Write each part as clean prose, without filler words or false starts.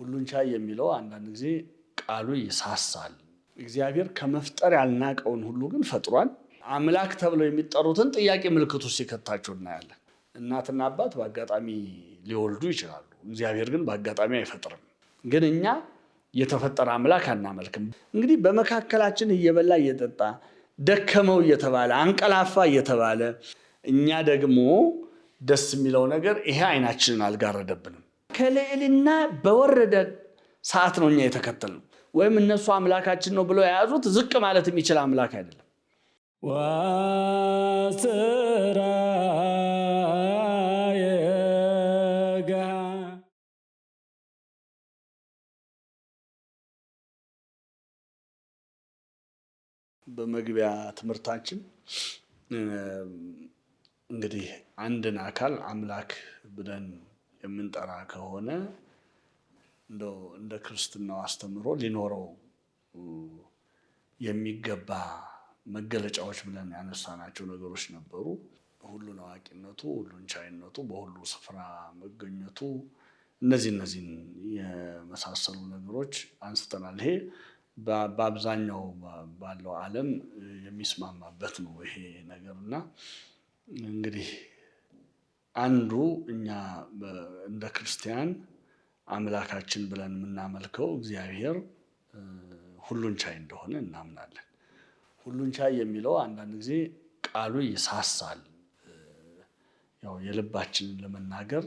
ሁሉን ቻይ የሚለው አንዳንድ ጊዜ ቃሉ ይሳሳል። እግዚአብሔር ከመፍጠር ያልናቀውን ሁሉ ግን ፈጥሯል። አምላክ ተብለው የሚጠሩትን ጥያቄ ምልክቱ ሲከታቸው እናያለን። እናትና አባት በአጋጣሚ ሊወልዱ ይችላሉ። እግዚአብሔር ግን በአጋጣሚ አይፈጥርም። ግን እኛ የተፈጠረ አምላክ አናመልክም። እንግዲህ በመካከላችን እየበላ እየጠጣ ደከመው እየተባለ አንቀላፋ እየተባለ እኛ ደግሞ ደስ የሚለው ነገር ይሄ አይናችንን አልጋረደብንም። ከልዕልና በወረደ ሰዓት ነው እኛ የተከተልነው። ወይም እነሱ አምላካችን ነው ብለው የያዙት ዝቅ ማለት የሚችል አምላክ አይደለም። በመግቢያ ትምህርታችን እንግዲህ አንድን አካል አምላክ ብለን የምንጠራ ከሆነ እንደ ክርስትናው አስተምሮ ሊኖረው የሚገባ መገለጫዎች ብለን ያነሳናቸው ነገሮች ነበሩ። ሁሉን አዋቂነቱ፣ ሁሉን ቻይነቱ፣ በሁሉ ስፍራ መገኘቱ፣ እነዚህን የመሳሰሉ ነገሮች አንስተናል። ይሄ በአብዛኛው ባለው ዓለም የሚስማማበት ነው ይሄ ነገርና እንግዲህ አንዱ እኛ እንደ ክርስቲያን አምላካችን ብለን የምናመልከው እግዚአብሔር ሁሉን ቻይ እንደሆነ እናምናለን። ሁሉን ቻይ የሚለው አንዳንድ ጊዜ ቃሉ ይሳሳል። ያው የልባችንን ለመናገር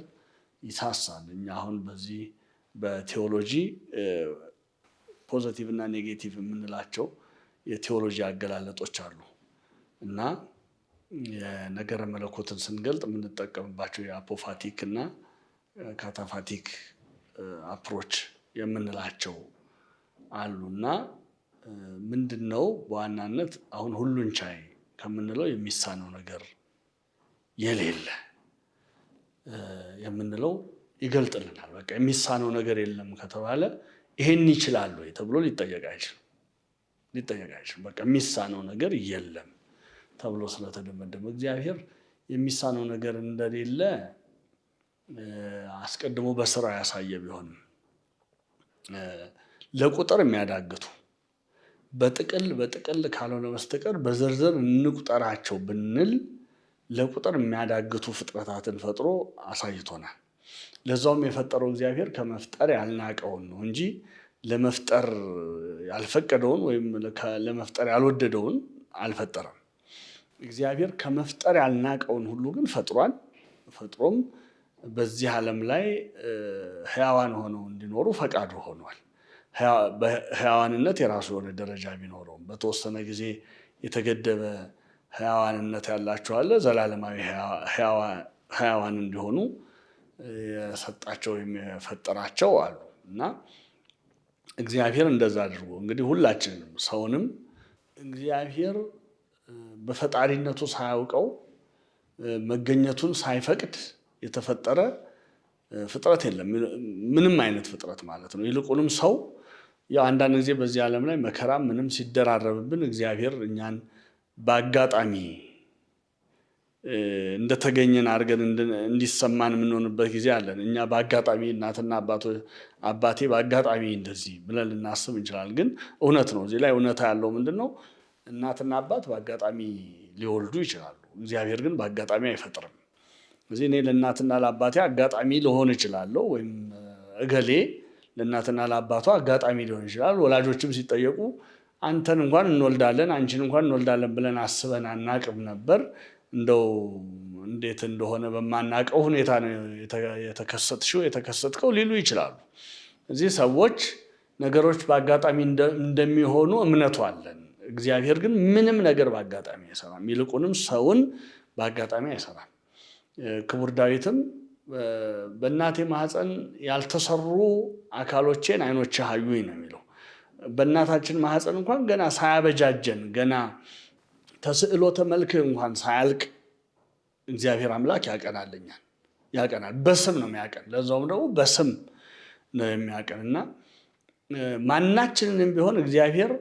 ይሳሳል። እኛ አሁን በዚህ በቴዎሎጂ ፖዚቲቭ እና ኔጌቲቭ የምንላቸው የቴዎሎጂ አገላለጦች አሉ እና የነገረ መለኮትን ስንገልጥ የምንጠቀምባቸው የአፖፋቲክ እና ካታፋቲክ አፕሮች የምንላቸው አሉና ምንድነው በዋናነት አሁን ሁሉን ቻይ ከምንለው የሚሳነው ነገር የሌለ የምንለው ይገልጥልናል። በቃ የሚሳነው ነገር የለም ከተባለ ይሄን ይችላል ወይ ተብሎ ሊጠየቅ አይችልም። በቃ የሚሳነው ነገር የለም ተብሎ ስለተደመደመ እግዚአብሔር የሚሳነው ነገር እንደሌለ አስቀድሞ በስራ ያሳየ ቢሆንም ለቁጥር የሚያዳግቱ በጥቅል ካልሆነ በስተቀር በዝርዝር እንቁጠራቸው ብንል ለቁጥር የሚያዳግቱ ፍጥረታትን ፈጥሮ አሳይቶናል። ለዛውም የፈጠረው እግዚአብሔር ከመፍጠር ያልናቀውን ነው እንጂ ለመፍጠር ያልፈቀደውን ወይም ለመፍጠር ያልወደደውን አልፈጠረም። እግዚአብሔር ከመፍጠር ያልናቀውን ሁሉ ግን ፈጥሯል። ፈጥሮም በዚህ ዓለም ላይ ሕያዋን ሆነው እንዲኖሩ ፈቃዱ ሆኗል። ሕያዋንነት የራሱ የሆነ ደረጃ ቢኖረውም በተወሰነ ጊዜ የተገደበ ሕያዋንነት ያላቸው አለ። ዘላለማዊ ሕያዋን እንዲሆኑ የሰጣቸው ወይም የፈጠራቸው አሉ እና እግዚአብሔር እንደዛ አድርጎ እንግዲህ ሁላችንም ሰውንም እግዚአብሔር በፈጣሪነቱ ሳያውቀው መገኘቱን ሳይፈቅድ የተፈጠረ ፍጥረት የለም። ምንም አይነት ፍጥረት ማለት ነው። ይልቁንም ሰው ያው አንዳንድ ጊዜ በዚህ ዓለም ላይ መከራ ምንም ሲደራረብብን እግዚአብሔር እኛን በአጋጣሚ እንደተገኘን አድርገን እንዲሰማን የምንሆንበት ጊዜ አለን። እኛ በአጋጣሚ እናትና አባቴ በአጋጣሚ እንደዚህ ብለን ልናስብ እንችላለን። ግን እውነት ነው። እዚህ ላይ እውነታ ያለው ምንድን ነው? እናትና አባት በአጋጣሚ ሊወልዱ ይችላሉ። እግዚአብሔር ግን በአጋጣሚ አይፈጥርም። እዚህ እኔ ለእናትና ለአባቴ አጋጣሚ ልሆን እችላለሁ፣ ወይም እገሌ ለእናትና ለአባቷ አጋጣሚ ሊሆን ይችላል። ወላጆችም ሲጠየቁ አንተን እንኳን እንወልዳለን አንቺን እንኳን እንወልዳለን ብለን አስበን አናቅም ነበር፣ እንደው እንዴት እንደሆነ በማናቀው ሁኔታ ነው የተከሰትከው ሊሉ ይችላሉ። እዚህ ሰዎች ነገሮች በአጋጣሚ እንደሚሆኑ እምነቱ አለን። እግዚአብሔር ግን ምንም ነገር በአጋጣሚ አይሰራም። ይልቁንም ሰውን በአጋጣሚ አይሰራም። ክቡር ዳዊትም በእናቴ ማህፀን ያልተሰሩ አካሎቼን አይኖችህ አዩኝ ነው የሚለው። በእናታችን ማህፀን እንኳን ገና ሳያበጃጀን ገና ተስዕሎተ መልክ እንኳን ሳያልቅ እግዚአብሔር አምላክ ያቀናል። በስም ነው የሚያቀን። ለዛውም ደግሞ በስም ነው የሚያቀን እና ማናችንንም ቢሆን እግዚአብሔር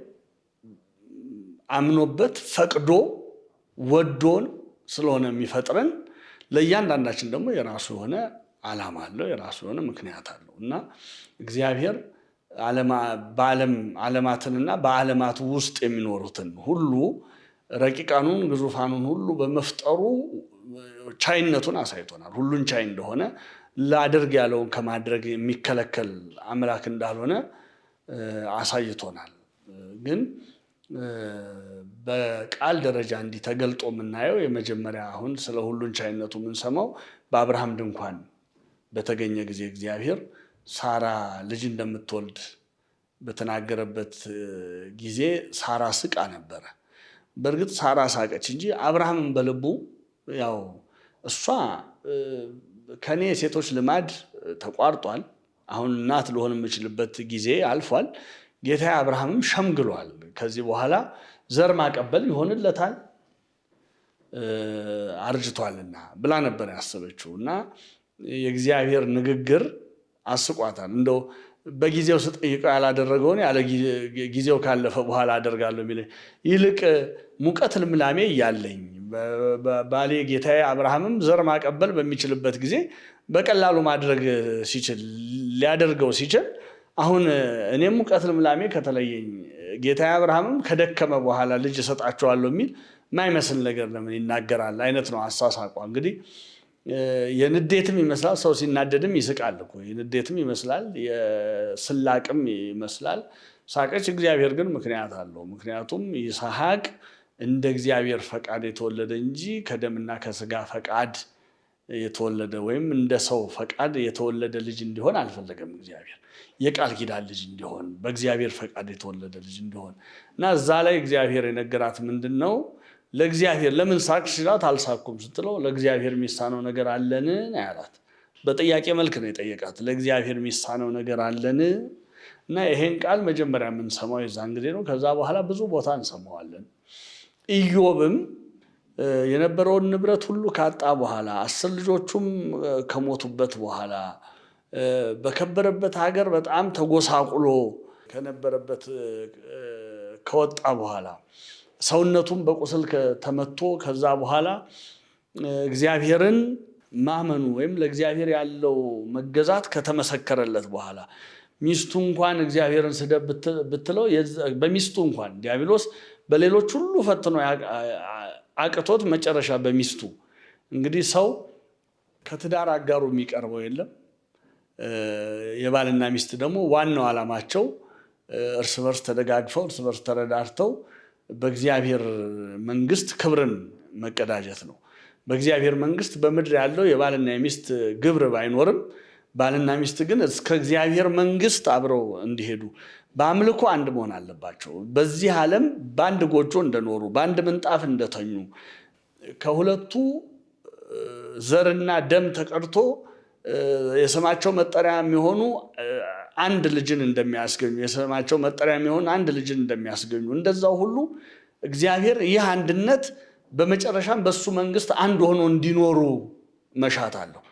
አምኖበት ፈቅዶ ወዶን ስለሆነ የሚፈጥረን ለእያንዳንዳችን ደግሞ የራሱ የሆነ ዓላማ አለው፣ የራሱ የሆነ ምክንያት አለው እና እግዚአብሔር ዓለማትንና በዓለማቱ ውስጥ የሚኖሩትን ሁሉ ረቂቃኑን ግዙፋኑን ሁሉ በመፍጠሩ ቻይነቱን አሳይቶናል። ሁሉን ቻይ እንደሆነ ላድርግ ያለውን ከማድረግ የሚከለከል አምላክ እንዳልሆነ አሳይቶናል። ግን በቃል ደረጃ እንዲህ ተገልጦ የምናየው የመጀመሪያ አሁን ስለ ሁሉን ቻይነቱ የምንሰማው በአብርሃም ድንኳን በተገኘ ጊዜ እግዚአብሔር ሳራ ልጅ እንደምትወልድ በተናገረበት ጊዜ ሳራ ስቃ ነበረ። በእርግጥ ሳራ ሳቀች እንጂ አብርሃምን በልቡ ያው እሷ ከኔ የሴቶች ልማድ ተቋርጧል፣ አሁን እናት ልሆን የምችልበት ጊዜ አልፏል፣ ጌታዬ አብርሃምም ሸምግሏል፣ ከዚህ በኋላ ዘር ማቀበል ይሆንለታል አርጅቷልና ብላ ነበር ያሰበችው። እና የእግዚአብሔር ንግግር አስቋታል። እንደው በጊዜው ስጠይቀው ያላደረገውን ያለ ጊዜው ካለፈ በኋላ አደርጋለሁ የሚል ይልቅ ሙቀት ልምላሜ እያለኝ ባሌ ጌታዬ አብርሃምም ዘር ማቀበል በሚችልበት ጊዜ በቀላሉ ማድረግ ሲችል ሊያደርገው ሲችል አሁን እኔም ሙቀት ልምላሜ ከተለየኝ ጌታዬ አብርሃምም ከደከመ በኋላ ልጅ እሰጣቸዋለሁ የሚል ማይመስል ነገር ለምን ይናገራል አይነት ነው አሳሳቋ። እንግዲህ የንዴትም ይመስላል፣ ሰው ሲናደድም ይስቃል እኮ የንዴትም ይመስላል፣ የስላቅም ይመስላል። ሳቀች። እግዚአብሔር ግን ምክንያት አለው። ምክንያቱም ይስሐቅ እንደ እግዚአብሔር ፈቃድ የተወለደ እንጂ ከደምና ከስጋ ፈቃድ የተወለደ ወይም እንደ ሰው ፈቃድ የተወለደ ልጅ እንዲሆን አልፈለገም። እግዚአብሔር የቃል ኪዳን ልጅ እንዲሆን በእግዚአብሔር ፈቃድ የተወለደ ልጅ እንዲሆን እና እዛ ላይ እግዚአብሔር የነገራት ምንድን ነው? ለእግዚአብሔር ለምን ሳቅሽ ሲላት አልሳኩም ስትለው ለእግዚአብሔር የሚሳነው ነገር አለን ያላት። በጥያቄ መልክ ነው የጠየቃት። ለእግዚአብሔር የሚሳነው ነገር አለን? እና ይሄን ቃል መጀመሪያ የምንሰማው የዛን ጊዜ ነው። ከዛ በኋላ ብዙ ቦታ እንሰማዋለን። ኢዮብም የነበረውን ንብረት ሁሉ ካጣ በኋላ 10 ልጆቹም ከሞቱበት በኋላ በከበረበት ሀገር በጣም ተጎሳቁሎ ከነበረበት ከወጣ በኋላ ሰውነቱም በቁስል ተመቶ ከዛ በኋላ እግዚአብሔርን ማመኑ ወይም ለእግዚአብሔር ያለው መገዛት ከተመሰከረለት በኋላ ሚስቱ እንኳን እግዚአብሔርን ስደብ ብትለው በሚስቱ እንኳን ዲያብሎስ በሌሎች ሁሉ ፈትኖ አቅቶት መጨረሻ በሚስቱ እንግዲህ ሰው ከትዳር አጋሩ የሚቀርበው የለም። የባልና ሚስት ደግሞ ዋናው ዓላማቸው እርስ በርስ ተደጋግፈው እርስ በርስ ተረዳድተው በእግዚአብሔር መንግስት ክብርን መቀዳጀት ነው። በእግዚአብሔር መንግስት በምድር ያለው የባልና የሚስት ግብር ባይኖርም ባልና ሚስት ግን እስከ እግዚአብሔር መንግስት አብረው እንዲሄዱ በአምልኮ አንድ መሆን አለባቸው። በዚህ ዓለም በአንድ ጎጆ እንደኖሩ በአንድ ምንጣፍ እንደተኙ ከሁለቱ ዘርና ደም ተቀድቶ የስማቸው መጠሪያ የሚሆኑ አንድ ልጅን እንደሚያስገኙ የስማቸው መጠሪያ የሚሆኑ አንድ ልጅን እንደሚያስገኙ እንደዛው ሁሉ እግዚአብሔር ይህ አንድነት በመጨረሻም በሱ መንግስት አንድ ሆኖ እንዲኖሩ መሻት አለው።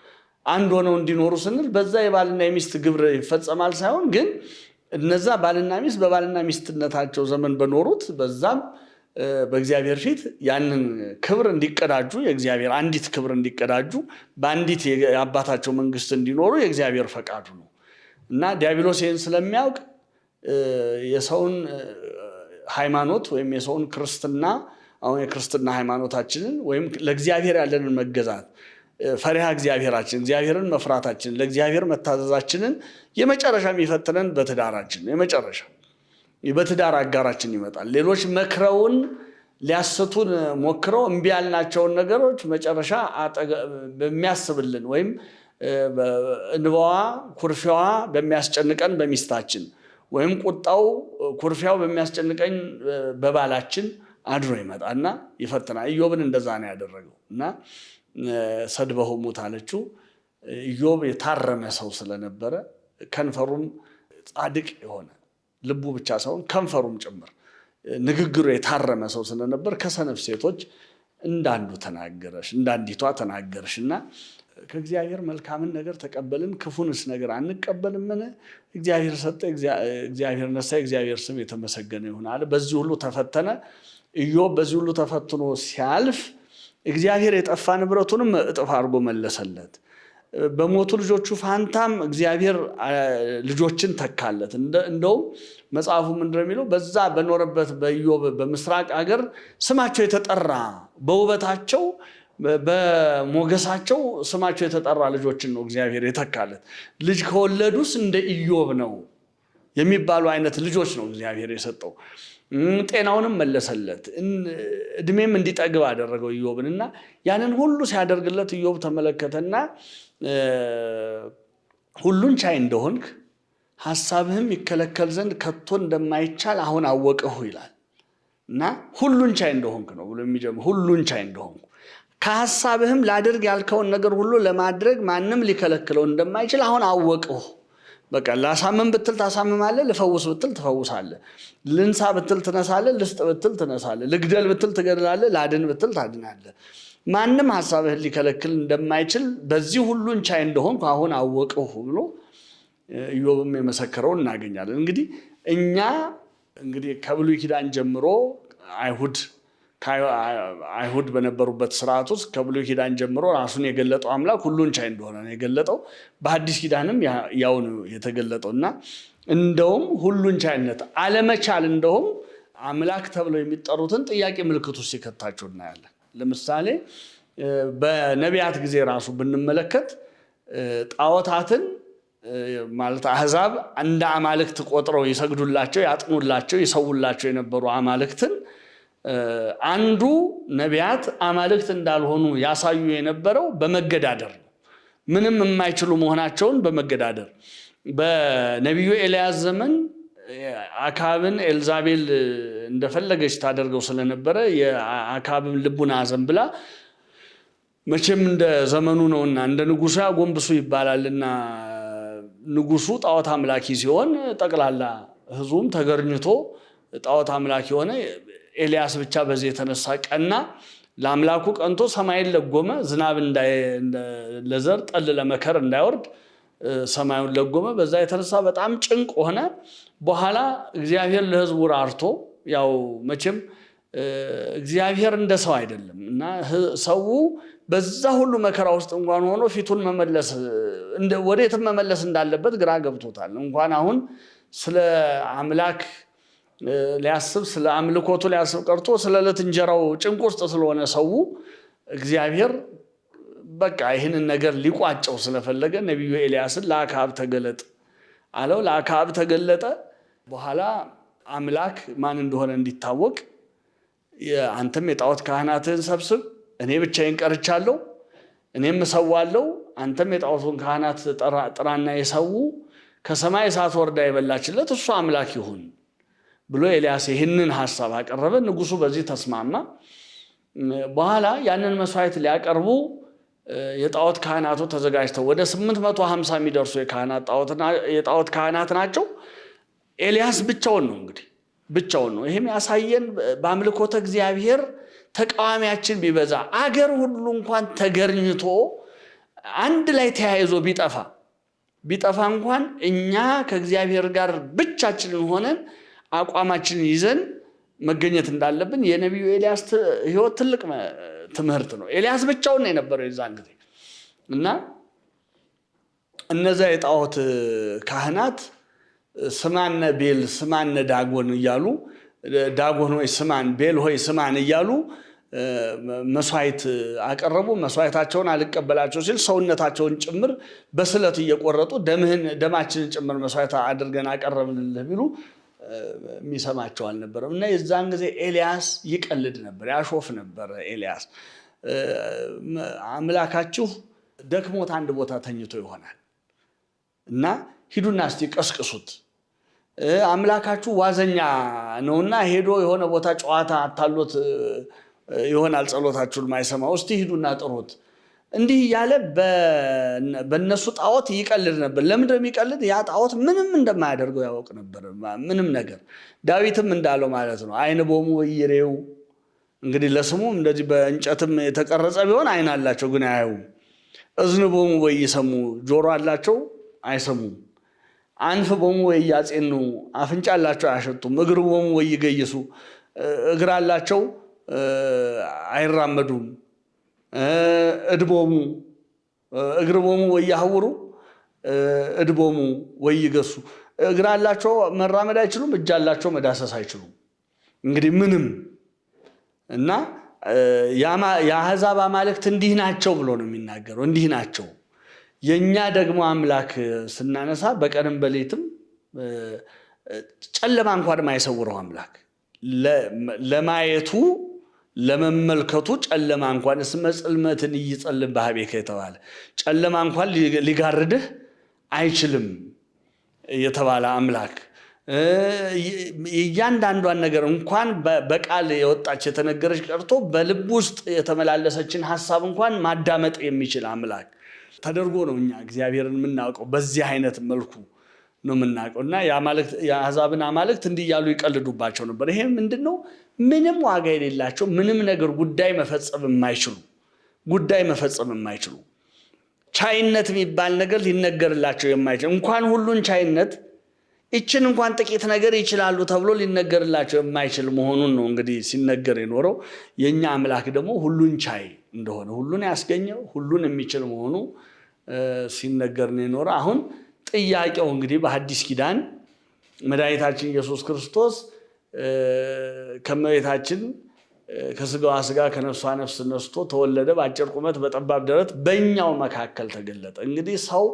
አንድ ሆነው እንዲኖሩ ስንል በዛ የባልና የሚስት ግብር ይፈጸማል ሳይሆን ግን እነዛ ባልና ሚስት በባልና ሚስትነታቸው ዘመን በኖሩት በዛም በእግዚአብሔር ፊት ያንን ክብር እንዲቀዳጁ የእግዚአብሔር አንዲት ክብር እንዲቀዳጁ በአንዲት የአባታቸው መንግስት እንዲኖሩ የእግዚአብሔር ፈቃዱ ነው እና ዲያብሎስ ይህን ስለሚያውቅ የሰውን ሃይማኖት ወይም የሰውን ክርስትና አሁን የክርስትና ሃይማኖታችንን ወይም ለእግዚአብሔር ያለንን መገዛት ፈሪሃ እግዚአብሔራችን እግዚአብሔርን መፍራታችን ለእግዚአብሔር መታዘዛችንን የመጨረሻ የሚፈትነን በትዳራችን የመጨረሻ በትዳር አጋራችን ይመጣል። ሌሎች መክረውን ሊያስቱን ሞክረው እምቢ ያልናቸውን ነገሮች መጨረሻ በሚያስብልን ወይም እንባዋ ኩርፊያዋ በሚያስጨንቀን በሚስታችን ወይም ቁጣው ኩርፊያው በሚያስጨንቀን በባላችን አድሮ ይመጣና ይፈትናል። ኢዮብን እንደዛ ነው ያደረገው እና ሰድበው ሙት አለችው። ኢዮብ የታረመ ሰው ስለነበረ ከንፈሩም ጻድቅ የሆነ ልቡ ብቻ ሳይሆን ከንፈሩም ጭምር ንግግሩ የታረመ ሰው ስለነበር ከሰነፍ ሴቶች እንዳንዲቷ ተናገረሽና ከእግዚአብሔር መልካምን ነገር ተቀበልን ክፉንስ ነገር አንቀበልምን? እግዚአብሔር ሰጠ እግዚአብሔር ነሳ እግዚአብሔር ስም የተመሰገነ ይሁን አለ። በዚህ ሁሉ ተፈተነ። ኢዮብ በዚህ ሁሉ ተፈትኖ ሲያልፍ እግዚአብሔር የጠፋ ንብረቱንም እጥፍ አድርጎ መለሰለት። በሞቱ ልጆቹ ፋንታም እግዚአብሔር ልጆችን ተካለት። እንደው መጽሐፉ ምንድነው የሚለው? በዛ በኖረበት በኢዮብ በምስራቅ ሀገር ስማቸው የተጠራ በውበታቸው በሞገሳቸው ስማቸው የተጠራ ልጆችን ነው እግዚአብሔር የተካለት። ልጅ ከወለዱስ እንደ ኢዮብ ነው የሚባሉ አይነት ልጆች ነው እግዚአብሔር የሰጠው። ጤናውንም መለሰለት፣ እድሜም እንዲጠግብ አደረገው ኢዮብን። እና ያንን ሁሉ ሲያደርግለት ኢዮብ ተመለከተና ሁሉን ቻይ እንደሆንክ ሐሳብህም ይከለከል ዘንድ ከቶ እንደማይቻል አሁን አወቅሁ ይላል። እና ሁሉን ቻይ እንደሆንክ ነው ብሎ የሚጀምር ሁሉን ቻይ እንደሆንኩ ከሐሳብህም ላድርግ ያልከውን ነገር ሁሉ ለማድረግ ማንም ሊከለክለው እንደማይችል አሁን አወቅሁ። በቃ ላሳምም ብትል ታሳምማለህ፣ ልፈውስ ብትል ትፈውሳለህ፣ ልንሳ ብትል ትነሳለህ፣ ልስጥ ብትል ትነሳለህ፣ ልግደል ብትል ትገድላለህ፣ ላድን ብትል ታድናለህ። ማንም ሐሳብህን ሊከለክል እንደማይችል በዚህ ሁሉን ቻይ እንደሆንኩ አሁን አወቅሁ ብሎ ኢዮብም የመሰከረው እናገኛለን። እንግዲህ እኛ ከብሉይ ኪዳን ጀምሮ አይሁድ በነበሩበት ስርዓት ውስጥ ከብሉይ ኪዳን ጀምሮ ራሱን የገለጠው አምላክ ሁሉን ቻይ እንደሆነ ነው የገለጠው። በአዲስ ኪዳንም ያው ነው የተገለጠው። እና እንደውም ሁሉን ቻይነት አለመቻል እንደውም አምላክ ተብለው የሚጠሩትን ጥያቄ ምልክት ውስጥ ሲከታቸው እናያለን። ለምሳሌ በነቢያት ጊዜ ራሱ ብንመለከት ጣዖታትን ማለት አሕዛብ እንደ አማልክት ቆጥረው ይሰግዱላቸው፣ ያጥኑላቸው፣ ይሰውላቸው የነበሩ አማልክትን አንዱ ነቢያት አማልክት እንዳልሆኑ ያሳዩ የነበረው በመገዳደር ነው። ምንም የማይችሉ መሆናቸውን በመገዳደር በነቢዩ ኤልያስ ዘመን አክዓብን ኤልዛቤል እንደፈለገች ታደርገው ስለነበረ የአክዓብን ልቡን አዘንብላ መቼም እንደ ዘመኑ ነውና እንደ ንጉሱ ያጎንብሱ ይባላልና ንጉሱ ጣዖት አምላኪ ሲሆን ጠቅላላ ሕዝቡም ተገርኝቶ ጣዖት አምላኪ ሆነ። ኤልያስ ብቻ በዚህ የተነሳ ቀና፣ ለአምላኩ ቀንቶ ሰማይን ለጎመ፣ ዝናብ ለዘር ጠል ለመከር እንዳይወርድ ሰማዩን ለጎመ። በዛ የተነሳ በጣም ጭንቅ ሆነ። በኋላ እግዚአብሔር ለሕዝቡ ራርቶ ያው መቼም እግዚአብሔር እንደ ሰው አይደለም እና ሰው በዛ ሁሉ መከራ ውስጥ እንኳን ሆኖ ፊቱን መመለስ ወዴትም መመለስ እንዳለበት ግራ ገብቶታል። እንኳን አሁን ስለ አምላክ ሊያስብ ስለ አምልኮቱ ሊያስብ ቀርቶ ስለ ዕለት እንጀራው ጭንቅ ውስጥ ስለሆነ ሰው እግዚአብሔር በቃ ይህንን ነገር ሊቋጨው ስለፈለገ ነቢዩ ኤልያስን ለአክዓብ ተገለጥ አለው። ለአክዓብ ተገለጠ። በኋላ አምላክ ማን እንደሆነ እንዲታወቅ አንተም የጣዖት ካህናትህን ሰብስብ፣ እኔ ብቻዬን ቀርቻለሁ፣ እኔም እሰዋለሁ፣ አንተም የጣዖቱን ካህናት ጥራና የሰው ከሰማይ እሳት ወርዳ የበላችለት እሱ አምላክ ይሁን ብሎ ኤልያስ ይህንን ሐሳብ አቀረበ። ንጉሱ በዚህ ተስማማ። በኋላ ያንን መስዋዕት ሊያቀርቡ የጣዖት ካህናቱ ተዘጋጅተው ወደ 850 የሚደርሱ የጣዖት ካህናት ናቸው። ኤልያስ ብቻውን ነው ብቻውን ነው። ይህም ያሳየን በአምልኮተ እግዚአብሔር ተቃዋሚያችን ቢበዛ አገር ሁሉ እንኳን ተገርኝቶ አንድ ላይ ተያይዞ ቢጠፋ እንኳን እኛ ከእግዚአብሔር ጋር ብቻችንን ሆነን አቋማችንን ይዘን መገኘት እንዳለብን የነቢዩ ኤልያስ ሕይወት ትልቅ ትምህርት ነው። ኤልያስ ብቻውን ነው የነበረው የዛን ጊዜ እና እነዛ የጣዖት ካህናት ስማነ ቤል ስማነ ዳጎን እያሉ ዳጎን ሆይ ስማን፣ ቤል ሆይ ስማን እያሉ መስዋዕት አቀረቡ። መስዋዕታቸውን አልቀበላቸው ሲል ሰውነታቸውን ጭምር በስለት እየቆረጡ ደማችንን ጭምር መስዋዕት አድርገን አቀረብንልህ ቢሉ የሚሰማቸው አልነበረም። እና የዛን ጊዜ ኤልያስ ይቀልድ ነበር፣ ያሾፍ ነበር። ኤልያስ አምላካችሁ ደክሞት አንድ ቦታ ተኝቶ ይሆናል እና ሂዱና እስቲ ቀስቅሱት፣ አምላካችሁ ዋዘኛ ነውና ሄዶ የሆነ ቦታ ጨዋታ አታሎት ይሆናል ጸሎታችሁን ማይሰማው፣ እስቲ ሂዱና ጥሩት። እንዲህ እያለ በእነሱ ጣዖት ይቀልድ ነበር። ለምንድነው የሚቀልድ? ያ ጣዖት ምንም እንደማያደርገው ያውቅ ነበር፣ ምንም ነገር። ዳዊትም እንዳለው ማለት ነው አይን ቦሙ ወይሬው። እንግዲህ ለስሙም እንደዚህ በእንጨትም የተቀረጸ ቢሆን አይን አላቸው ግን አያዩም። እዝን ቦሙ ወይሰሙ፣ ጆሮ አላቸው አይሰሙም። አንፍ ቦሙ ወይያጼኑ፣ አፍንጫ አላቸው አያሸቱም። እግር ቦሙ ወይገይሱ፣ እግር አላቸው አይራመዱም። እድቦሙ እግርቦሙ ወያህውሩ እድቦሙ ወይገሱ። እግር አላቸው መራመድ አይችሉም፣ እጅ አላቸው መዳሰስ አይችሉም። እንግዲህ ምንም እና የአሕዛብ አማልክት እንዲህ ናቸው ብሎ ነው የሚናገረው። እንዲህ ናቸው። የኛ ደግሞ አምላክ ስናነሳ በቀንም በሌትም ጨለማ እንኳን የማይሰውረው አምላክ ለማየቱ ለመመልከቱ ጨለማ እንኳን እስመ ጽልመትን ይጸልም በኀቤከ የተባለ ጨለማ እንኳን ሊጋርድህ አይችልም የተባለ አምላክ እያንዳንዷን ነገር እንኳን በቃል የወጣች የተነገረች ቀርቶ በልብ ውስጥ የተመላለሰችን ሐሳብ እንኳን ማዳመጥ የሚችል አምላክ ተደርጎ ነው እኛ እግዚአብሔርን የምናውቀው። በዚህ አይነት መልኩ ነው የምናውቀው እና የአሕዛብን አማልክት እንዲህ እያሉ ይቀልዱባቸው ነበር። ይሄ ምንድነው? ምንም ዋጋ የሌላቸው ምንም ነገር ጉዳይ መፈጸም የማይችሉ ቻይነት የሚባል ነገር ሊነገርላቸው የማይችል እንኳን ሁሉን ቻይነት እችን እንኳን ጥቂት ነገር ይችላሉ ተብሎ ሊነገርላቸው የማይችል መሆኑን ነው እንግዲህ ሲነገር የኖረው። የኛ አምላክ ደግሞ ሁሉን ቻይ እንደሆነ ሁሉን ያስገኘው ሁሉን የሚችል መሆኑ ሲነገር ነው የኖረው። አሁን ጥያቄው እንግዲህ በሐዲስ ኪዳን መድኃኒታችን ኢየሱስ ክርስቶስ ከመቤታችን ከስጋዋ ስጋ ከነፍሷ ነፍስ ነስቶ ተወለደ። በአጭር ቁመት በጠባብ ደረት በእኛው መካከል ተገለጠ። እንግዲህ ሰው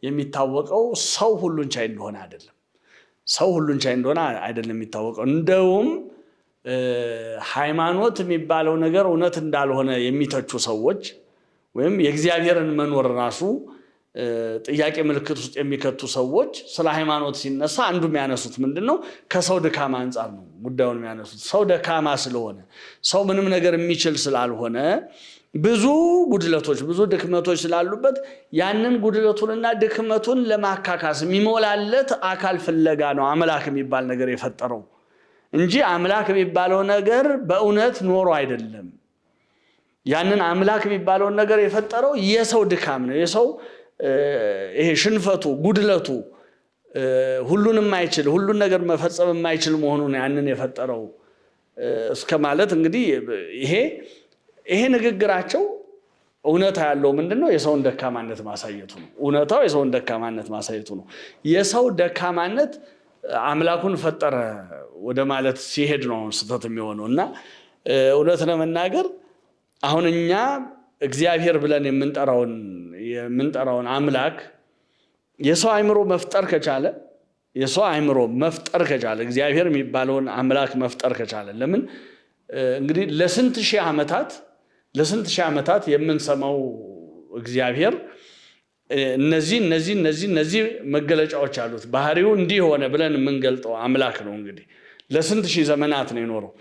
የሚታወቀው ሰው ሁሉን ቻይ እንደሆነ አይደለም። ሰው ሁሉን ቻይ እንደሆነ አይደለም የሚታወቀው። እንደውም ሃይማኖት የሚባለው ነገር እውነት እንዳልሆነ የሚተቹ ሰዎች ወይም የእግዚአብሔርን መኖር ራሱ ጥያቄ ምልክት ውስጥ የሚከቱ ሰዎች ስለ ሃይማኖት ሲነሳ አንዱ የሚያነሱት ምንድነው? ከሰው ድካማ አንጻር ነው ጉዳዩን የሚያነሱት። ሰው ደካማ ስለሆነ ሰው ምንም ነገር የሚችል ስላልሆነ ብዙ ጉድለቶች ብዙ ድክመቶች ስላሉበት ያንን ጉድለቱንና ድክመቱን ለማካካስ የሚሞላለት አካል ፍለጋ ነው አምላክ የሚባል ነገር የፈጠረው እንጂ አምላክ የሚባለው ነገር በእውነት ኖሮ አይደለም። ያንን አምላክ የሚባለውን ነገር የፈጠረው የሰው ድካም ነው። የሰው ይሄ ሽንፈቱ ጉድለቱ ሁሉን የማይችል ሁሉን ነገር መፈጸም የማይችል መሆኑን ያንን የፈጠረው እስከ ማለት እንግዲህ ይሄ ንግግራቸው እውነታ ያለው ምንድነው? የሰውን ደካማነት ማሳየቱ ነው። እውነታው የሰውን ደካማነት ማሳየቱ ነው። የሰው ደካማነት አምላኩን ፈጠረ ወደ ማለት ሲሄድ ነው ስህተት የሚሆነው እና እውነት ለመናገር አሁን እኛ እግዚአብሔር ብለን የምንጠራውን አምላክ የሰው አእምሮ መፍጠር ከቻለ እግዚአብሔር የሚባለውን አምላክ መፍጠር ከቻለ ለምን እንግዲህ ለስንት ሺህ ዓመታት የምንሰማው እግዚአብሔር እነዚህ መገለጫዎች አሉት ባህሪው እንዲህ ሆነ ብለን የምንገልጠው አምላክ ነው። እንግዲህ ለስንት ሺህ ዘመናት ነው የኖረው።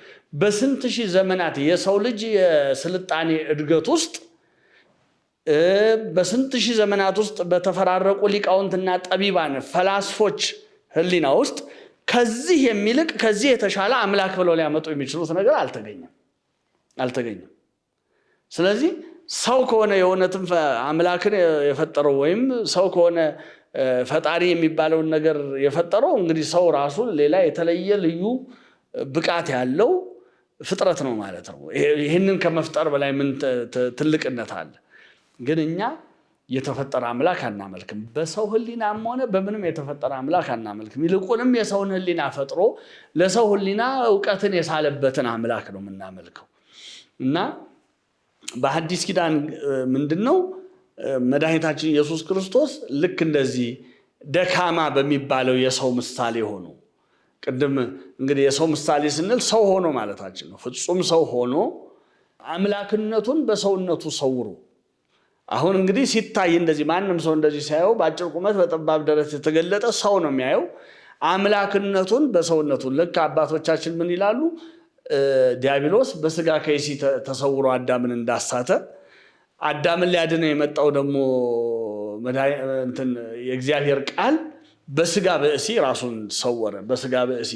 በስንት ሺህ ዘመናት የሰው ልጅ የስልጣኔ እድገት ውስጥ በስንት ሺህ ዘመናት ውስጥ በተፈራረቁ ሊቃውንትና ጠቢባን ፈላስፎች ህሊና ውስጥ ከዚህ የሚልቅ ከዚህ የተሻለ አምላክ ብለው ሊያመጡ የሚችሉት ነገር አልተገኘም። ስለዚህ ሰው ከሆነ የእውነትም አምላክን የፈጠረው ወይም ሰው ከሆነ ፈጣሪ የሚባለውን ነገር የፈጠረው እንግዲህ ሰው ራሱ ሌላ የተለየ ልዩ ብቃት ያለው ፍጥረት ነው ማለት ነው። ይህንን ከመፍጠር በላይ ምን ትልቅነት አለ? ግን እኛ የተፈጠረ አምላክ አናመልክም። በሰው ህሊናም ሆነ በምንም የተፈጠረ አምላክ አናመልክም። ይልቁንም የሰውን ህሊና ፈጥሮ ለሰው ህሊና እውቀትን የሳለበትን አምላክ ነው የምናመልከው እና በሐዲስ ኪዳን ምንድነው መድኃኒታችን ኢየሱስ ክርስቶስ ልክ እንደዚህ ደካማ በሚባለው የሰው ምሳሌ ሆኖ ቅድም እንግዲህ የሰው ምሳሌ ስንል ሰው ሆኖ ማለታችን ነው። ፍጹም ሰው ሆኖ አምላክነቱን በሰውነቱ ሰውሮ አሁን እንግዲህ ሲታይ እንደዚህ ማንም ሰው እንደዚህ ሲያየው በአጭር ቁመት በጠባብ ደረት የተገለጠ ሰው ነው የሚያየው። አምላክነቱን በሰውነቱ ልክ አባቶቻችን ምን ይላሉ? ዲያብሎስ በስጋ ከይሲ ተሰውሮ አዳምን እንዳሳተ አዳምን ሊያድነው የመጣው ደግሞ የእግዚአብሔር ቃል በስጋ በእሲ ራሱን ሰወረ። በስጋ በእሲ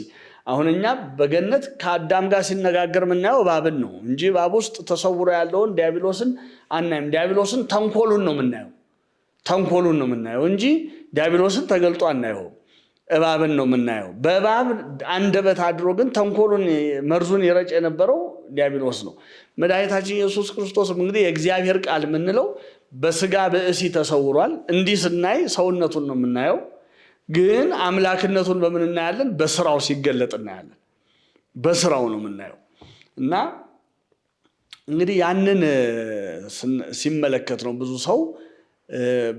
አሁን እኛ በገነት ከአዳም ጋር ሲነጋገር የምናየው እባብን ነው እንጂ እባብ ውስጥ ተሰውሮ ያለውን ዲያብሎስን አናይም። ዲያብሎስን ተንኮሉን ነው የምናየው እንጂ ዲያብሎስን ተገልጦ አናየው። እባብን ነው የምናየው። በእባብ አንደበት አድሮ ግን ተንኮሉን መርዙን ይረጭ የነበረው ዲያብሎስ ነው። መድኃኒታችን ኢየሱስ ክርስቶስ እንግዲህ የእግዚአብሔር ቃል የምንለው በስጋ በእሲ ተሰውሯል። እንዲህ ስናይ ሰውነቱን ነው የምናየው፣ ግን አምላክነቱን በምን እናያለን? በስራው ሲገለጥ እናያለን። በስራው ነው የምናየው። እና እንግዲህ ያንን ሲመለከት ነው ብዙ ሰው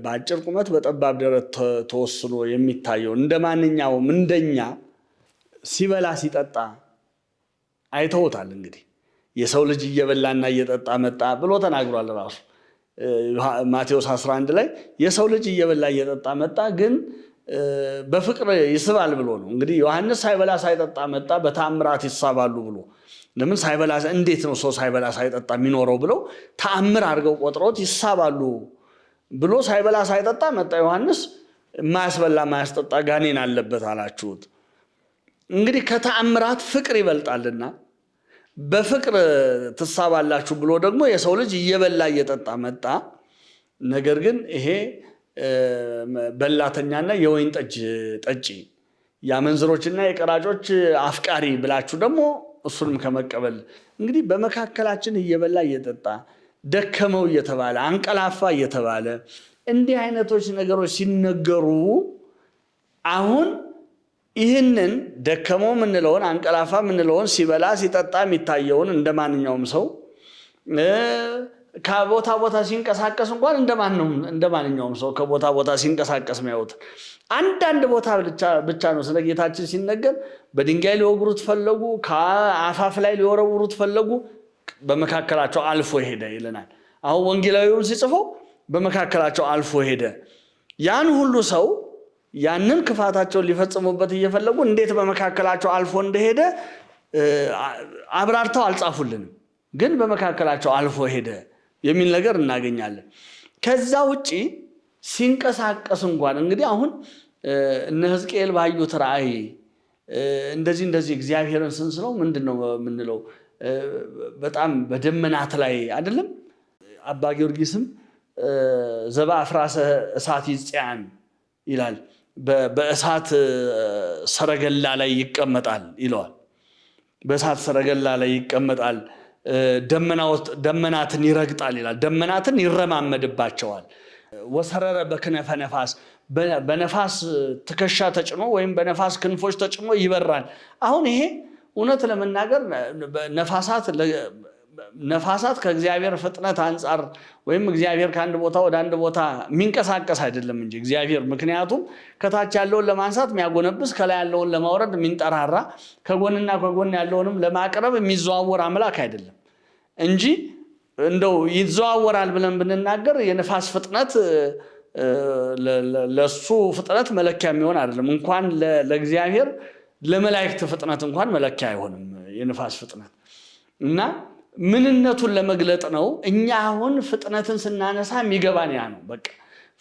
በአጭር ቁመት በጠባብ ደረት ተወስኖ የሚታየው እንደማንኛውም እንደኛ ሲበላ ሲጠጣ አይተውታል። እንግዲህ የሰው ልጅ እየበላና እየጠጣ መጣ ብሎ ተናግሯል ራሱ ማቴዎስ 11 ላይ የሰው ልጅ እየበላ እየጠጣ መጣ፣ ግን በፍቅር ይስባል ብሎ ነው። እንግዲህ ዮሐንስ ሳይበላ ሳይጠጣ መጣ፣ በተአምራት ይሳባሉ ብሎ ለምን ሳይበላ እንዴት ነው ሰው ሳይበላ ሳይጠጣ የሚኖረው ብለው ተአምር አድርገው ቆጥሮት ይሳባሉ ብሎ ሳይበላ ሳይጠጣ መጣ ዮሐንስ። የማያስበላ የማያስጠጣ ጋኔን አለበት አላችሁት። እንግዲህ ከተአምራት ፍቅር ይበልጣልና በፍቅር ትሳባላችሁ ብሎ ደግሞ የሰው ልጅ እየበላ እየጠጣ መጣ። ነገር ግን ይሄ በላተኛና የወይን ጠጅ ጠጪ የአመንዝሮችና የቀራጮች አፍቃሪ ብላችሁ ደግሞ እሱንም ከመቀበል እንግዲህ በመካከላችን እየበላ እየጠጣ ደከመው እየተባለ አንቀላፋ እየተባለ እንዲህ አይነቶች ነገሮች ሲነገሩ አሁን ይህንን ደከመው ምንለውን አንቀላፋ ምንለውን ሲበላ ሲጠጣ የሚታየውን እንደማንኛውም ሰው ከቦታ ቦታ ሲንቀሳቀስ እንኳን እንደማንኛውም ሰው ከቦታ ቦታ ሲንቀሳቀስ የሚያዩት አንዳንድ ቦታ ብቻ ነው ስለ ጌታችን ሲነገር በድንጋይ ሊወግሩት ፈለጉ፣ ከአፋፍ ላይ ሊወረውሩት ፈለጉ፣ በመካከላቸው አልፎ ሄደ ይለናል። አሁን ወንጌላዊውን ሲጽፈው በመካከላቸው አልፎ ሄደ። ያን ሁሉ ሰው ያንን ክፋታቸውን ሊፈጽሙበት እየፈለጉ እንዴት በመካከላቸው አልፎ እንደሄደ አብራርተው አልጻፉልንም፣ ግን በመካከላቸው አልፎ ሄደ የሚል ነገር እናገኛለን። ከዛ ውጪ ሲንቀሳቀስ እንኳን እንግዲህ አሁን እነ ሕዝቅኤል ባዩት ራእይ እንደዚህ እግዚአብሔርን ስንስለው ምንድነው የምንለው? በጣም በደመናት ላይ አይደለም። አባ ጊዮርጊስም ዘበአፍራሰ እሳት ይጽያን ይላል። በእሳት ሰረገላ ላይ ይቀመጣል ይለዋል። በእሳት ሰረገላ ላይ ይቀመጣል፣ ደመናትን ይረግጣል ይላል። ደመናትን ይረማመድባቸዋል። ወሰረረ በክነፈ ነፋስ፣ በነፋስ ትከሻ ተጭኖ ወይም በነፋስ ክንፎች ተጭኖ ይበራል። አሁን ይሄ እውነት ለመናገር ነፋሳት ከእግዚአብሔር ፍጥነት አንጻር ወይም እግዚአብሔር ከአንድ ቦታ ወደ አንድ ቦታ የሚንቀሳቀስ አይደለም እንጂ እግዚአብሔር ምክንያቱም ከታች ያለውን ለማንሳት የሚያጎነብስ ከላይ ያለውን ለማውረድ የሚንጠራራ ከጎንና ከጎን ያለውንም ለማቅረብ የሚዘዋወር አምላክ አይደለም እንጂ እንደው ይዘዋወራል ብለን ብንናገር የነፋስ ፍጥነት ለሱ ፍጥነት መለኪያ የሚሆን አይደለም። እንኳን ለእግዚአብሔር ለመላእክት ፍጥነት እንኳን መለኪያ አይሆንም የነፋስ ፍጥነት እና ምንነቱን ለመግለጥ ነው። እኛ አሁን ፍጥነትን ስናነሳ የሚገባን ያ ነው። በቃ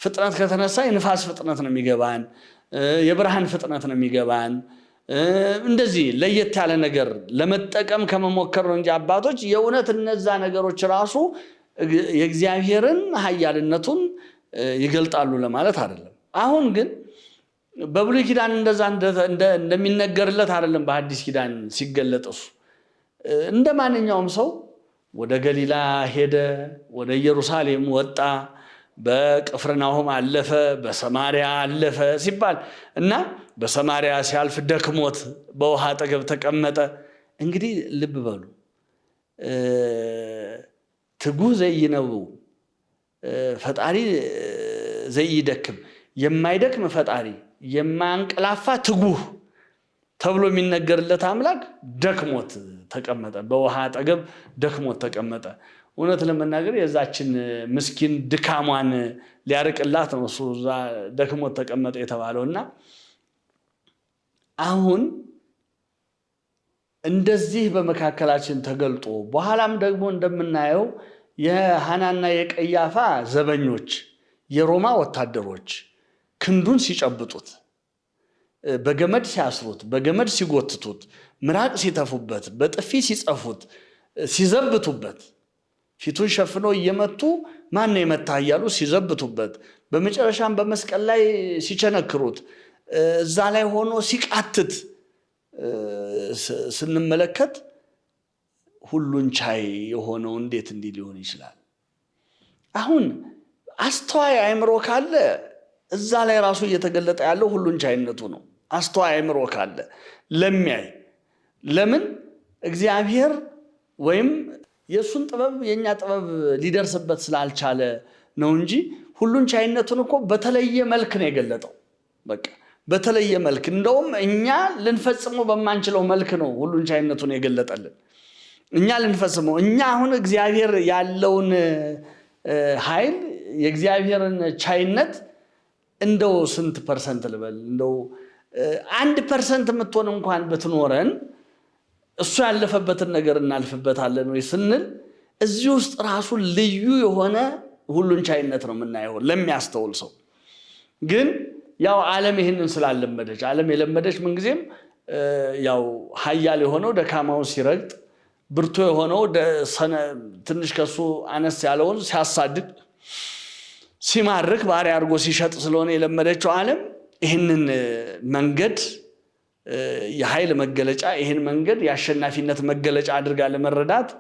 ፍጥነት ከተነሳ የነፋስ ፍጥነት ነው የሚገባን፣ የብርሃን ፍጥነት ነው የሚገባን። እንደዚህ ለየት ያለ ነገር ለመጠቀም ከመሞከር ነው እንጂ አባቶች የእውነት እነዛ ነገሮች ራሱ የእግዚአብሔርን ኃያልነቱን ይገልጣሉ ለማለት አይደለም። አሁን ግን በብሉይ ኪዳን እንደዛ እንደሚነገርለት አይደለም። በሐዲስ ኪዳን ሲገለጥ እሱ እንደ ማንኛውም ሰው ወደ ገሊላ ሄደ፣ ወደ ኢየሩሳሌም ወጣ፣ በቅፍርናሆም አለፈ፣ በሰማሪያ አለፈ ሲባል እና በሰማሪያ ሲያልፍ ደክሞት በውሃ አጠገብ ተቀመጠ። እንግዲህ ልብ በሉ ትጉህ ዘይነቡ ፈጣሪ ዘይደክም፣ የማይደክም ፈጣሪ የማያንቀላፋ ትጉህ ተብሎ የሚነገርለት አምላክ ደክሞት ተቀመጠ፣ በውሃ አጠገብ ደክሞት ተቀመጠ። እውነት ለመናገር የዛችን ምስኪን ድካሟን ሊያርቅላት ነው እሱ ደክሞት ተቀመጠ የተባለውና አሁን እንደዚህ በመካከላችን ተገልጦ በኋላም ደግሞ እንደምናየው የሐናና የቀያፋ ዘበኞች የሮማ ወታደሮች ክንዱን ሲጨብጡት፣ በገመድ ሲያስሩት፣ በገመድ ሲጎትቱት፣ ምራቅ ሲተፉበት፣ በጥፊ ሲጸፉት፣ ሲዘብቱበት፣ ፊቱን ሸፍነው እየመቱ ማን ነው የመታ እያሉ ሲዘብቱበት፣ በመጨረሻም በመስቀል ላይ ሲቸነክሩት፣ እዛ ላይ ሆኖ ሲቃትት ስንመለከት ሁሉን ቻይ የሆነው እንዴት እንዲህ ሊሆን ይችላል? አሁን አስተዋይ አእምሮ ካለ እዛ ላይ ራሱ እየተገለጠ ያለው ሁሉን ቻይነቱ ነው። አስተዋይ አእምሮ ካለ ለሚያይ ለምን እግዚአብሔር ወይም የሱን ጥበብ የኛ ጥበብ ሊደርስበት ስላልቻለ ነው እንጂ ሁሉን ቻይነቱን እኮ በተለየ መልክ ነው የገለጠው። በቃ በተለየ መልክ እንደውም እኛ ልንፈጽመው በማንችለው መልክ ነው ሁሉን ቻይነቱን የገለጠልን። እኛ ልንፈጽመው እኛ አሁን እግዚአብሔር ያለውን ኃይል የእግዚአብሔርን ቻይነት እንደው ስንት ፐርሰንት ልበል እንደው 1% የምትሆን እንኳን ብትኖረን እሱ ያለፈበትን ነገር እናልፍበታለን ወይ ስንል እዚህ ውስጥ ራሱ ልዩ የሆነ ሁሉን ቻይነት ነው የምናየው ለሚያስተውል ሰው። ግን ያው ዓለም ይሄንን ስላለመደች ዓለም የለመደች ምንጊዜም ያው ኃያል የሆነው ደካማውን ሲረግጥ ብርቱ የሆነው ትንሽ ከሱ አነስ ያለውን ሲያሳድድ ሲማርክ ባሪያ አድርጎ ሲሸጥ ስለሆነ የለመደችው ዓለም ይህንን መንገድ የኃይል መገለጫ ይህን መንገድ የአሸናፊነት መገለጫ አድርጋ ለመረዳት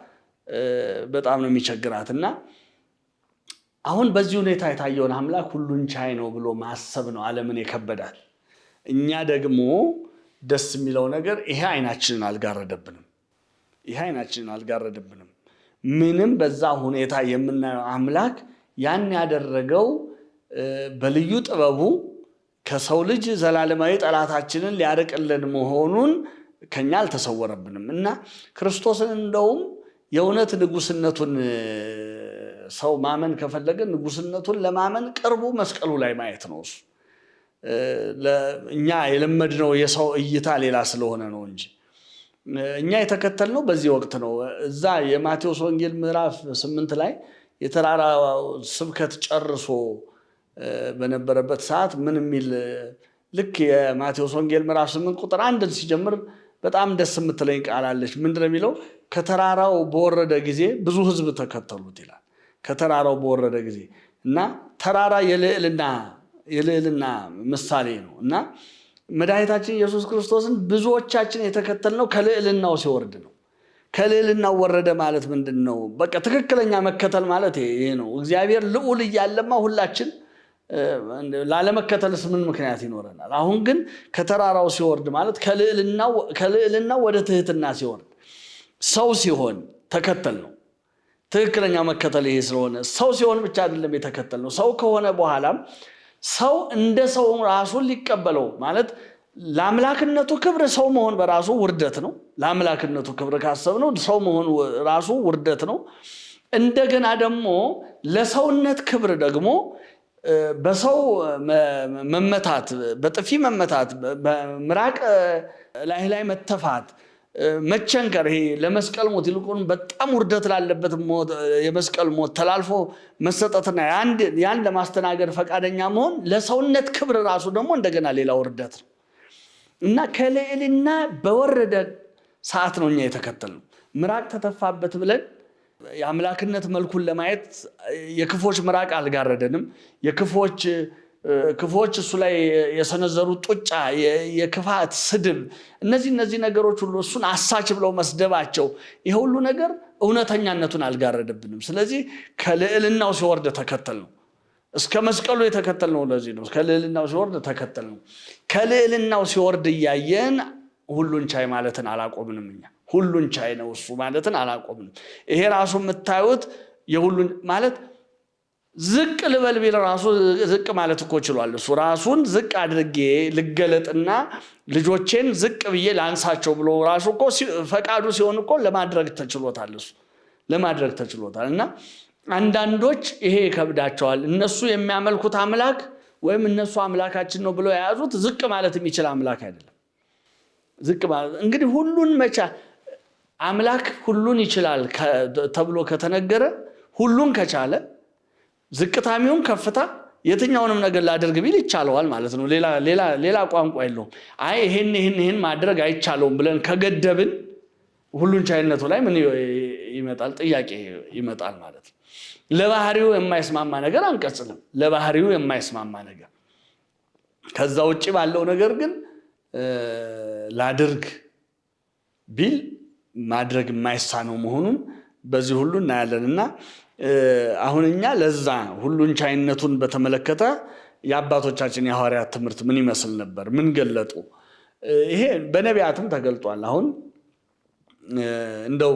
በጣም ነው የሚቸግራትና አሁን በዚህ ሁኔታ የታየውን አምላክ ሁሉን ቻይ ነው ብሎ ማሰብ ነው ዓለምን የከበዳል። እኛ ደግሞ ደስ የሚለው ነገር ይሄ አይናችንን አልጋረደብንም። ምንም በዛ ሁኔታ የምናየው አምላክ ያን ያደረገው በልዩ ጥበቡ ከሰው ልጅ ዘላለማዊ ጠላታችንን ሊያርቅልን መሆኑን ከኛ አልተሰወረብንም እና ክርስቶስን እንደውም የእውነት ንጉስነቱን ሰው ማመን ከፈለገ ንጉስነቱን ለማመን ቅርቡ መስቀሉ ላይ ማየት ነው። እሱ እኛ የለመድነው የሰው እይታ ሌላ ስለሆነ ነው እንጂ እኛ የተከተልነው በዚህ ወቅት ነው። እዛ የማቴዎስ ወንጌል ምዕራፍ 8 ላይ የተራራ ስብከት ጨርሶ በነበረበት ሰዓት ምን የሚል ልክ የማቴዎስ ወንጌል ምዕራፍ 8 ቁጥር 1 ሲጀምር በጣም ደስ የምትለኝ ቃል አለች። ምንድነው የሚለው? ከተራራው በወረደ ጊዜ ብዙ ህዝብ ተከተሉት ይላል። ከተራራው በወረደ ጊዜ እና ተራራ የልዕልና ምሳሌ ነው እና መድኃኒታችን ኢየሱስ ክርስቶስን ብዙዎቻችን የተከተልነው ከልዕልናው ሲወርድ ነው። ከልዕልናው ወረደ ማለት ምንድነው? በቃ ትክክለኛ መከተል ማለት ይሄ ነው። እግዚአብሔር ልዑል እያለማ ሁላችን ላለመከተልስ ምን ምክንያት ይኖረናል? አሁን ግን ከተራራው ሲወርድ ማለት ከልዕልናው ወደ ትህትና ሲወርድ ሰው ሲሆን ተከተል ነው። ትክክለኛ መከተል ይሄ ስለሆነ ሰው ሲሆን ብቻ አይደለም የተከተል ነው። ሰው ከሆነ በኋላም ሰው እንደ ሰው ራሱን ሊቀበለው ማለት ለአምላክነቱ ክብር ሰው መሆን በራሱ ውርደት ነው። ለአምላክነቱ ክብር ካሰብነው ሰው መሆን ራሱ ውርደት ነው። እንደገና ደግሞ ለሰውነት ክብር ደግሞ በሰው መመታት፣ በጥፊ መመታት፣ በምራቅ ላይ መተፋት፣ መቸንከር ይሄ ለመስቀል ሞት ይልቁን በጣም ውርደት ላለበት ሞት የመስቀል ሞት ተላልፎ መሰጠትና ያን ለማስተናገድ ፈቃደኛ መሆን ለሰውነት ክብር ራሱ ደግሞ እንደገና ሌላ ውርደት ነው እና ከልዕልና በወረደ ሰዓት ነው እኛ የተከተልነው። ምራቅ ተተፋበት ብለን የአምላክነት መልኩን ለማየት የክፎች ምራቅ አልጋረደንም። ክፎች እሱ ላይ የሰነዘሩት ጡጫ፣ የክፋት ስድብ፣ እነዚህ ነገሮች ሁሉ እሱን አሳች ብለው መስደባቸው ይሄ ሁሉ ነገር እውነተኛነቱን አልጋረደብንም። ስለዚህ ከልዕልናው ሲወርድ ተከተልነው። እስከ መስቀሉ የተከተልነው ለዚህ ነው። ከልዕልናው ሲወርድ ተከተልነው። ከልዕልናው ሲወርድ እያየን ሁሉን ቻይ ማለትን አላቆምንም። እኛ ሁሉን ቻይ ነው እሱ ማለትን አላቆምንም። ይሄ ራሱ የምታዩት የሁሉን ማለት ዝቅ ልበል ቢል ራሱ ዝቅ ማለት እኮ ችሏል። እሱ ራሱን ዝቅ አድርጌ ልገለጥና ልጆቼን ዝቅ ብዬ ላንሳቸው ብሎ ራሱ እኮ ፈቃዱ ሲሆን እኮ ለማድረግ ተችሎታል። እሱ ለማድረግ ተችሎታል። እና አንዳንዶች ይሄ ይከብዳቸዋል። እነሱ የሚያመልኩት አምላክ ወይም እነሱ አምላካችን ነው ብለው የያዙት ዝቅ ማለት የሚችል አምላክ አይደለም። ዝቅ ማለት እንግዲህ ሁሉን አምላክ ሁሉን ይችላል ተብሎ ከተነገረ ሁሉን ከቻለ ዝቅታሚውን ከፍታ የትኛውንም ነገር ላደርግ ቢል ይቻለዋል ማለት ነው። ሌላ ቋንቋ የለውም። አይ ይሄን ማድረግ አይቻለውም ብለን ከገደብን ሁሉን ቻይነቱ ላይ ምን ይመጣል? ጥያቄ ይመጣል ማለት ነው። ለባህሪው የማይስማማ ነገር አንቀጽልም። ለባህሪው የማይስማማ ነገር ከዛ ውጪ ባለው ነገር ግን ላድርግ ቢል ማድረግ የማይሳነው መሆኑን በዚህ ሁሉ እናያለንና አሁን እኛ ለዛ ሁሉን ቻይነቱን በተመለከተ የአባቶቻችን የሐዋርያት ትምህርት ምን ይመስል ነበር? ምን ገለጡ? ይሄ በነቢያትም ተገልጧል። አሁን እንደው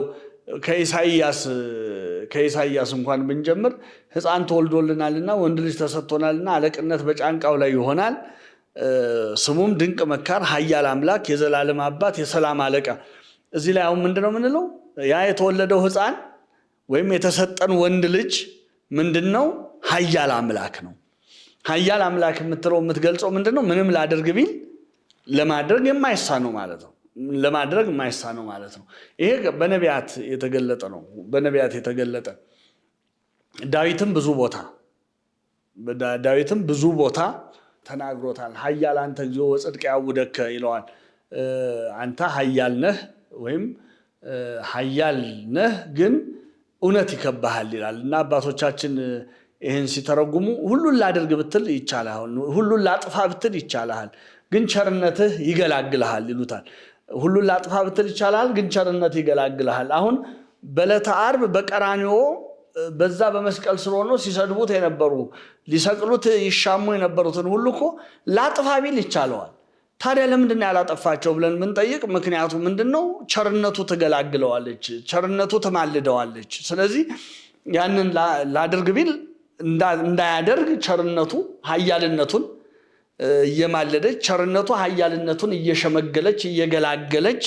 ከኢሳይያስ እንኳን ብንጀምር ሕፃን ተወልዶልናልና ወንድ ልጅ ተሰጥቶናልና አለቅነት በጫንቃው ላይ ይሆናል፣ ስሙም ድንቅ መካር፣ ኃያል አምላክ፣ የዘላለም አባት፣ የሰላም አለቃ። እዚህ ላይ አሁን ምንድነው የምንለው? ያ የተወለደው ሕፃን ወይም የተሰጠን ወንድ ልጅ ምንድነው? ኃያል አምላክ ነው። ኃያል አምላክ የምትገልጸው ምንድነው? ምንም ላድርግ ቢል ለማድረግ የማይሳነው ማለት ነው። ለማድረግ የማይሳነው ማለት ነው። ይሄ በነቢያት የተገለጠ ነው። በነቢያት የተገለጠ ዳዊትም ብዙ ቦታ ተናግሮታል። ኃያል አንተ እግዚኦ ወጽድቅ ያውደከ ይለዋል። አንተ ኃያል ነህ ወይም ኃያል ነህ ግን እውነት ይከባሃል ይላል እና አባቶቻችን ይህን ሲተረጉሙ ሁሉን ላድርግ ብትል ይቻላል፣ ሁሉን ላጥፋ ብትል ይቻላል፣ ግን ቸርነትህ ይገላግልሃል ይሉታል። ሁሉን ላጥፋ ብትል ይቻላል፣ ግን ቸርነትህ ይገላግልሃል። አሁን በዕለተ ዓርብ በቀራንዮ በዛ በመስቀል ስር ሆኖ ሲሰድቡት የነበሩ ሊሰቅሉት ይሻሙ የነበሩትን ሁሉ እኮ ላጥፋ ቢል ይቻለዋል። ታዲያ ለምንድን ነው ያላጠፋቸው ብለን ምንጠይቅ፣ ምክንያቱ ምንድነው? ቸርነቱ ትገላግለዋለች፣ ቸርነቱ ትማልደዋለች። ስለዚህ ያንን ላድርግ ቢል እንዳያደርግ ቸርነቱ ኃያልነቱን እየማለደች ቸርነቱ ኃያልነቱን እየሸመገለች እየገላገለች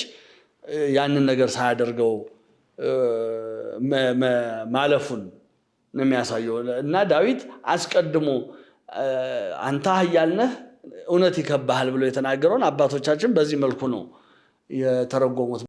ያንን ነገር ሳያደርገው ማለፉን ነው የሚያሳየው። እና ዳዊት አስቀድሞ አንተ ኃያል ነህ እውነት ይከባሃል ብሎ የተናገረውን አባቶቻችን በዚህ መልኩ ነው የተረጎሙት።